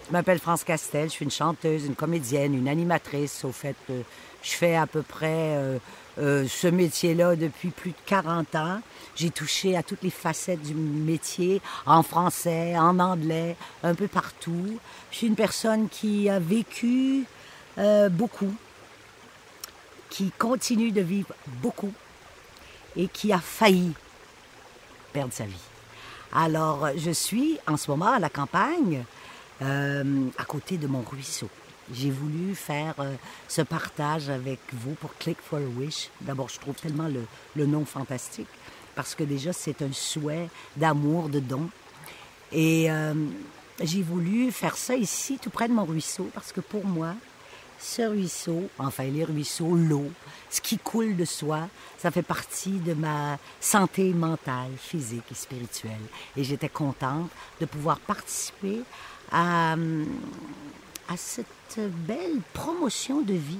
Je m'appelle France Castel, je suis une chanteuse, une comédienne, une animatrice. Au fait, je fais à peu près ce métier-là depuis plus de 40 ans. J'ai touché à toutes les facettes du métier, en français, en anglais, un peu partout. Je suis une personne qui a vécu beaucoup, qui continue de vivre beaucoup et qui a failli perdre sa vie. Alors, je suis en ce moment à la campagne, à côté de mon ruisseau. J'ai voulu faire ce partage avec vous pour Click for a Wish. D'abord, je trouve tellement le nom fantastique parce que déjà, c'est un souhait d'amour, de don. Et j'ai voulu faire ça ici, tout près de mon ruisseau, parce que pour moi, ce ruisseau, enfin les ruisseaux, l'eau, ce qui coule de soi, ça fait partie de ma santé mentale, physique et spirituelle. Et j'étais contente de pouvoir participer à cette belle promotion de vie.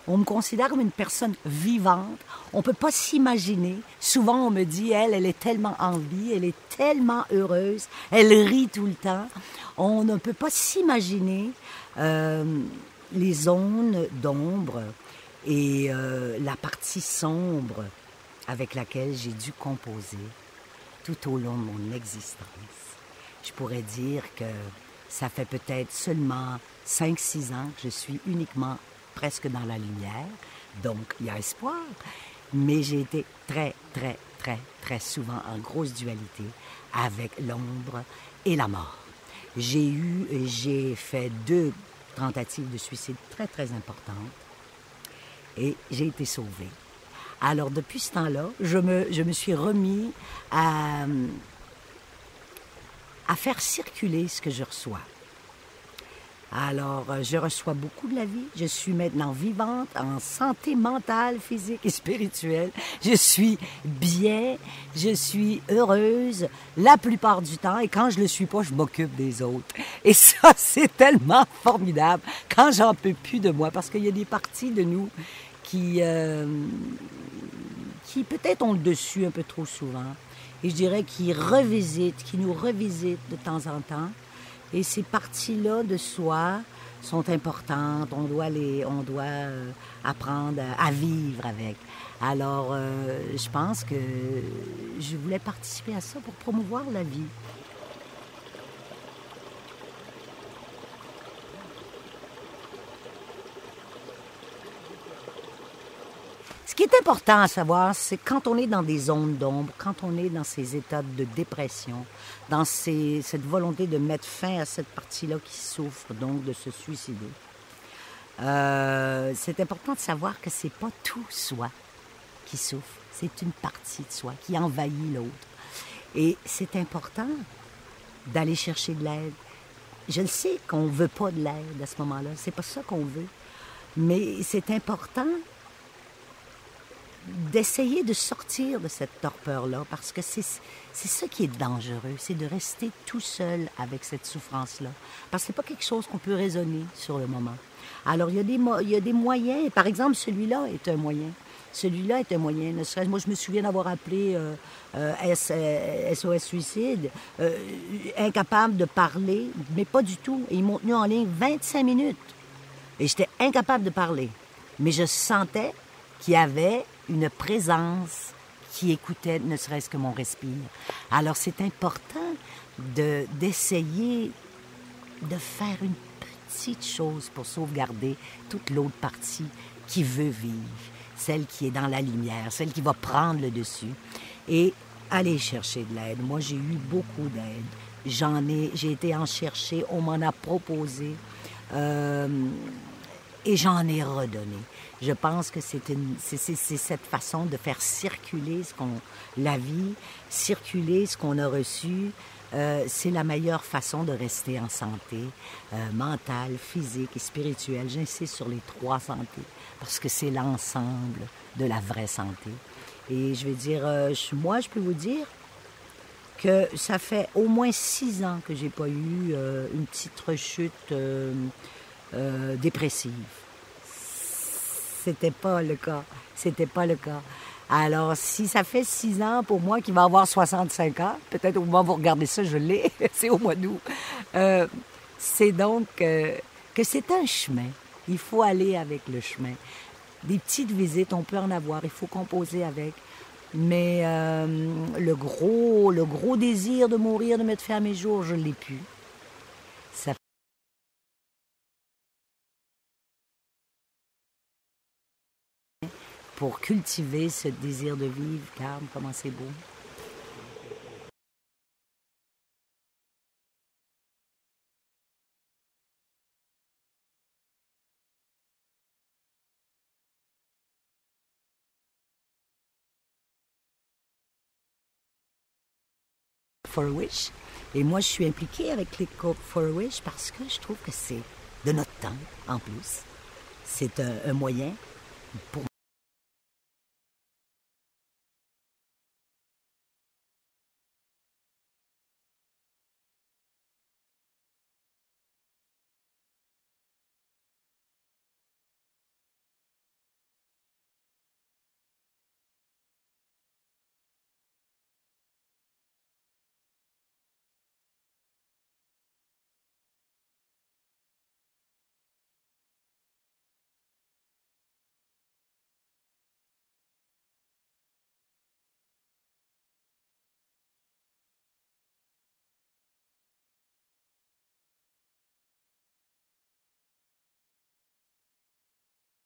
On me considère comme une personne vivante. On ne peut pas s'imaginer. Souvent, on me dit, elle est tellement en vie, elle est tellement heureuse, elle rit tout le temps. On ne peut pas s'imaginer les zones d'ombre et la partie sombre avec laquelle j'ai dû composer tout au long de mon existence. Je pourrais dire que ça fait peut-être seulement 5-6 ans que je suis uniquement presque dans la lumière, donc il y a espoir. Mais j'ai été très, très, très, très souvent en grosse dualité avec l'ombre et la mort. J'ai fait 2 tentatives de suicide très, très importantes et j'ai été sauvée. Alors, depuis ce temps-là, je me suis remis à faire circuler ce que je reçois. Alors, je reçois beaucoup de la vie. Je suis maintenant vivante en santé mentale, physique et spirituelle. Je suis bien, je suis heureuse la plupart du temps. Et quand je le suis pas, je m'occupe des autres. Et ça, c'est tellement formidable quand j'en peux plus de moi. Parce qu'il y a des parties de nous qui peut-être ont le dessus un peu trop souvent. Et je dirais qui nous revisitent de temps en temps. Et ces parties-là de soi sont importantes. On doit apprendre à vivre avec. Alors, je pense que je voulais participer à ça pour promouvoir la vie. Ce qui est important à savoir, c'est quand on est dans des zones d'ombre, quand on est dans ces états de dépression, dans cette volonté de mettre fin à cette partie-là qui souffre, donc de se suicider, c'est important de savoir que c'est pas tout soi qui souffre, c'est une partie de soi qui envahit l'autre. Et c'est important d'aller chercher de l'aide. Je le sais qu'on veut pas de l'aide à ce moment-là, c'est pas ça qu'on veut, mais c'est important d'essayer de sortir de cette torpeur-là, parce que c'est ça qui est dangereux, c'est de rester tout seul avec cette souffrance-là. Parce que c'est pas quelque chose qu'on peut raisonner sur le moment. Alors, il y a des moyens, par exemple, celui-là est un moyen. Celui-là est un moyen. Moi, je me souviens d'avoir appelé SOS Suicide, incapable de parler, mais pas du tout. Et ils m'ont tenu en ligne 25 minutes. Et j'étais incapable de parler. Mais je sentais qu'il y avait une présence qui écoutait ne serait-ce que mon respire. Alors, c'est important d'essayer de faire une petite chose pour sauvegarder toute l'autre partie qui veut vivre, celle qui est dans la lumière, celle qui va prendre le dessus et aller chercher de l'aide. Moi, j'ai eu beaucoup d'aide. J'ai été en chercher, on m'en a proposé et j'en ai redonné. Je pense que c'est cette façon de faire circuler la vie, circuler ce qu'on a reçu. C'est la meilleure façon de rester en santé mentale, physique et spirituelle. J'insiste sur les 3 santé parce que c'est l'ensemble de la vraie santé. Et je vais dire, moi, je peux vous dire que ça fait au moins 6 ans que j'ai pas eu une petite rechute dépressive. C'était pas le cas. Alors, si ça fait 6 ans pour moi qui va avoir 65 ans, peut-être au moment où vous regardez ça, je l'ai, c'est au mois d'août, C'est donc que c'est un chemin. Il faut aller avec le chemin. Des petites visites, on peut en avoir, il faut composer avec. Mais le gros désir de mourir, de mettre fin à mes jours, je ne l'ai plus. Ça pour cultiver ce désir de vivre, regarde comment c'est beau. For a Wish. Et moi, je suis impliquée avec Click for a Wish parce que je trouve que c'est de notre temps, en plus. C'est un moyen pour